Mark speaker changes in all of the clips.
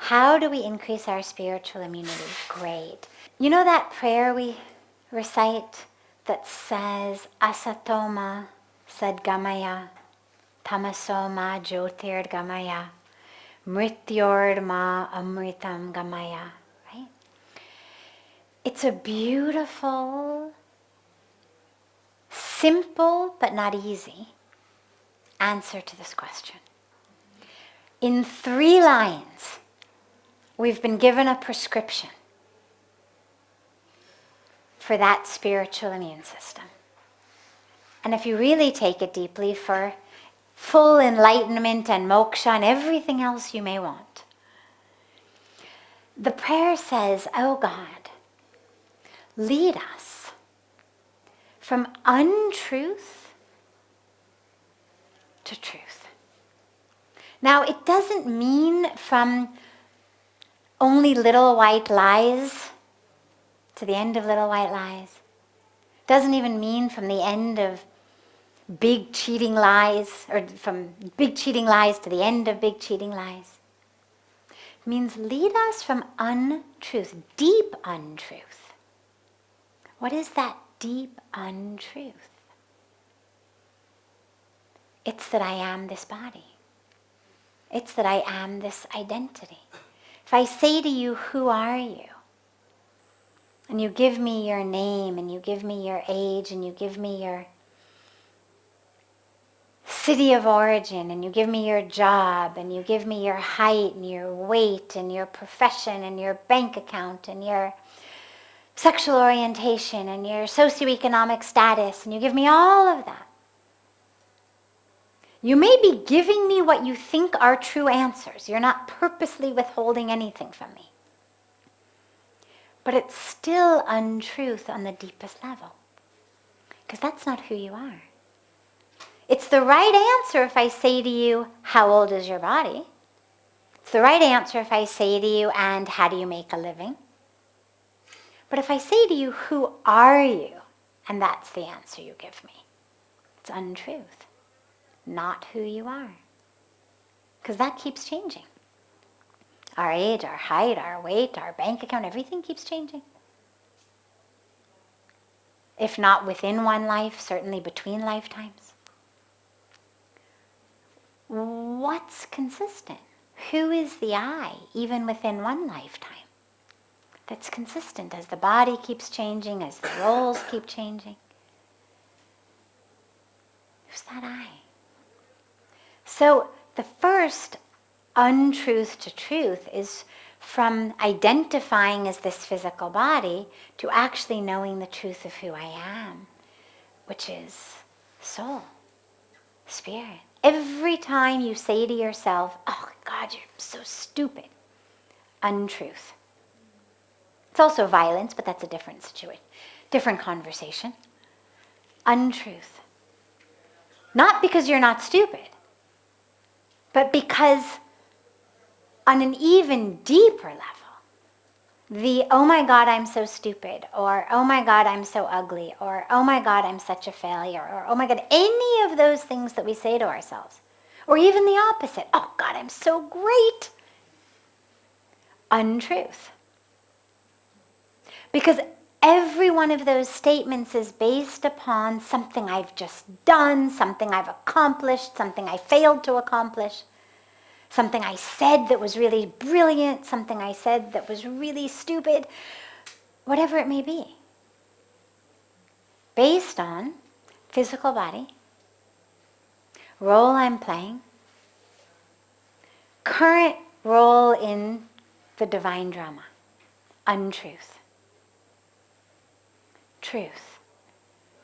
Speaker 1: How do we increase our spiritual immunity? Great. You know that prayer we recite that says, Asatoma sadgamaya, tamasoma jyotirgamaya, mrityorma amritam gamaya, right? It's a beautiful, simple, but not easy answer to this question. In 3 lines, we've been given a prescription for that spiritual immune system. And if you really take it deeply, for full enlightenment and moksha and everything else you may want. The prayer says, oh God, lead us from untruth to truth. Now, it doesn't mean from only little white lies to the end of little white lies. It doesn't even mean from the end of big cheating lies, or from big cheating lies to the end of big cheating lies. It means lead us from untruth, deep untruth. What is that deep untruth? It's that I am this body. It's that I am this identity. If I say to you, who are you? And you give me your name, and you give me your age, and you give me your city of origin, and you give me your job, and you give me your height, and your weight, and your profession, and your bank account, and your sexual orientation, and your socioeconomic status, and you give me all of that. You may be giving me what you think are true answers. You're not purposely withholding anything from me. But it's still untruth on the deepest level, because that's not who you are. It's the right answer if I say to you, how old is your body? It's the right answer if I say to you, and how do you make a living? But if I say to you, who are you? And that's the answer you give me. It's untruth, not who you are. Because that keeps changing. Our age, our height, our weight, our bank account, everything keeps changing. If not within one life, certainly between lifetimes. What's consistent? Who is the I, even within one lifetime, that's consistent as the body keeps changing, as the roles keep changing? Who's that I? So the first untruth to truth is from identifying as this physical body to actually knowing the truth of who I am, which is soul, spirit. Every time you say to yourself, oh God, you're so stupid, untruth. It's also violence, but that's a different situation, different conversation. Untruth. Not because you're not stupid, but because on an even deeper level, the oh my God, I'm so stupid, or oh my God, I'm so ugly, or oh my God, I'm such a failure, or oh my God, any of those things that we say to ourselves, or even the opposite, oh God, I'm so great. Untruth. Because every one of those statements is based upon something I've just done, something I've accomplished, something I failed to accomplish, something I said that was really brilliant, something I said that was really stupid, whatever it may be. Based on physical body, role I'm playing, current role in the divine drama, untruth. Truth,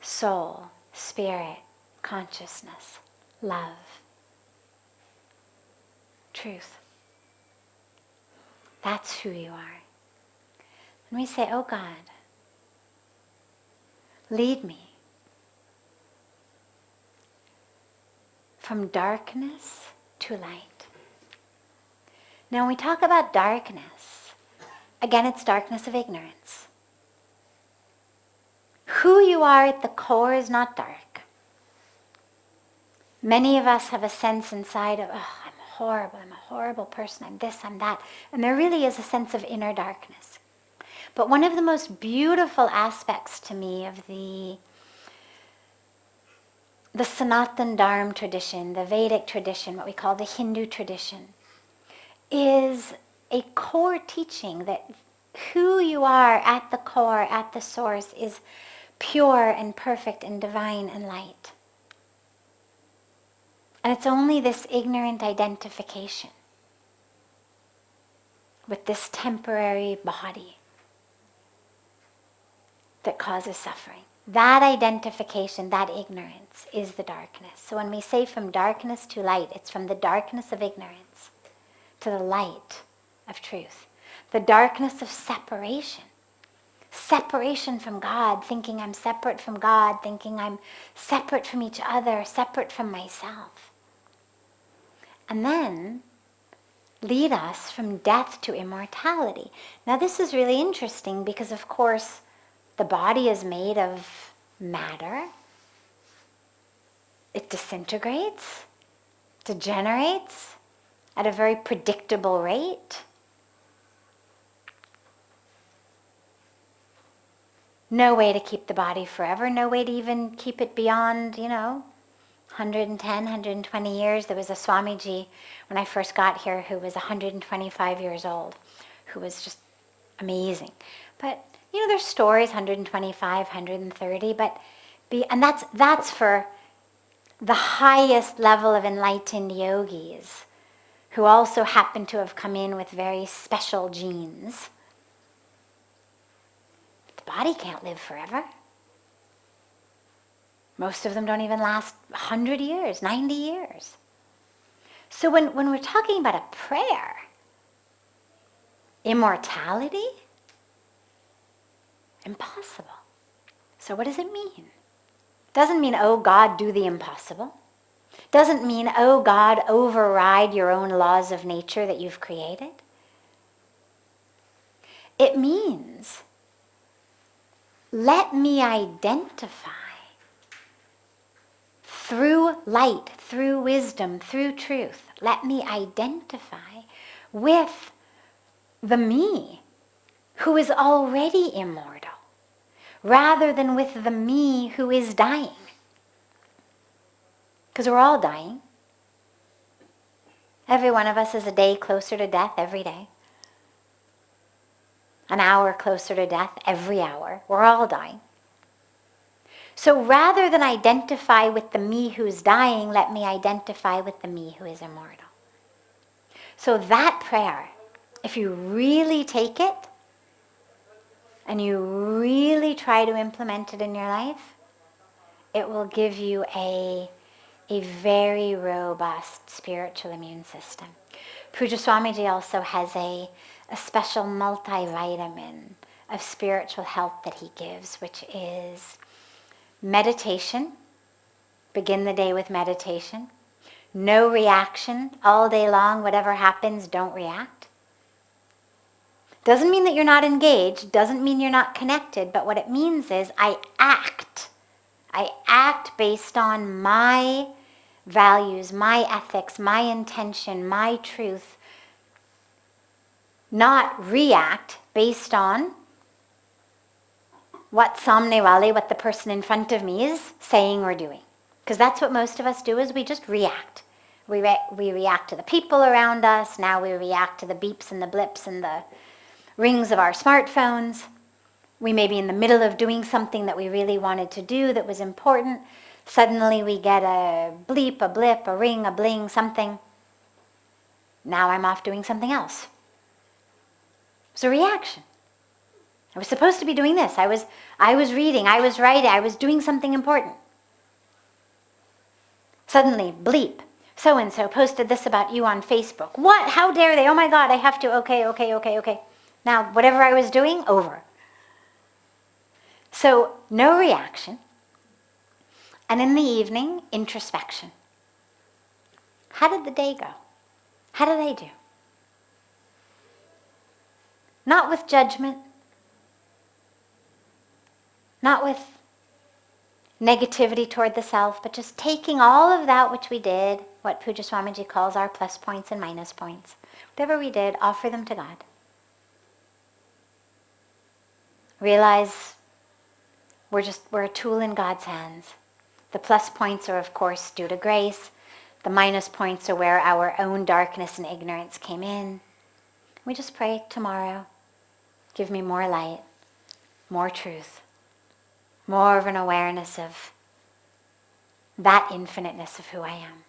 Speaker 1: soul, spirit, consciousness, love. Truth. That's who you are. And we say, oh God, lead me from darkness to light. Now when we talk about darkness, again it's darkness of ignorance. Who you are at the core is not dark. Many of us have a sense inside of, oh, I'm horrible, I'm a horrible person, I'm this, I'm that. And there really is a sense of inner darkness. But one of the most beautiful aspects to me of the Sanatan Dharma tradition, the Vedic tradition, what we call the Hindu tradition, is a core teaching that who you are at the core, at the source, is pure and perfect and divine and light. And it's only this ignorant identification with this temporary body that causes suffering. That identification, that ignorance is the darkness. So when we say from darkness to light, it's from the darkness of ignorance to the light of truth. The darkness of separation. Separation from God, thinking I'm separate from God, thinking I'm separate from each other, separate from myself. And then lead us from death to immortality. Now this is really interesting because, of course, the body is made of matter. It disintegrates, degenerates at a very predictable rate. No way to keep the body forever, no way to even keep it beyond, 110, 120 years. There was a Swamiji when I first got here who was 125 years old, who was just amazing. But, there's stories, 125, 130, and that's for the highest level of enlightened yogis who also happen to have come in with very special genes. The body can't live forever. Most of them don't even last 100 years, 90 years. So when we're talking about a prayer, immortality, impossible. So what does it mean? Doesn't mean, oh God, do the impossible. Doesn't mean, oh God, override your own laws of nature that you've created. It means, let me identify through light, through wisdom, through truth. Let me identify with the me who is already immortal, rather than with the me who is dying. Because we're all dying. Every one of us is a day closer to death every day. An hour closer to death every hour. We're all dying. So rather than identify with the me who's dying, let me identify with the me who is immortal. So that prayer, if you really take it and you really try to implement it in your life, it will give you a very robust spiritual immune system. Pujya Swamiji also has a special multivitamin of spiritual health that he gives, which is meditation. Begin the day with meditation. No reaction all day long. Whatever happens, don't react. Doesn't mean that you're not engaged. Doesn't mean you're not connected. But what it means is I act. I act based on my values, my ethics, my intention, my truth. Not react based on what samne wale, what the person in front of me is saying or doing. Because that's what most of us do, is we just react. We react to the people around us. Now we react to the beeps and the blips and the rings of our smartphones. We may be in the middle of doing something that we really wanted to do that was important. Suddenly we get a bleep, a blip, a ring, a bling, something. Now I'm off doing something else. It's a reaction. I was supposed to be doing this. I was reading, I was writing, I was doing something important. Suddenly, bleep. So-and-so posted this about you on Facebook. What? How dare they? Oh my God, I have to. Okay. Now, whatever I was doing, over. So, no reaction. And in the evening, introspection. How did the day go? How did I do? Not with judgment. Not with negativity toward the self, but just taking all of that which we did, what Pujya Swamiji calls our plus points and minus points. Whatever we did, offer them to God. Realize we're a tool in God's hands. The plus points are, of course, due to grace. The minus points are where our own darkness and ignorance came in. We just pray tomorrow, give me more light, more truth, more of an awareness of that infiniteness of who I am.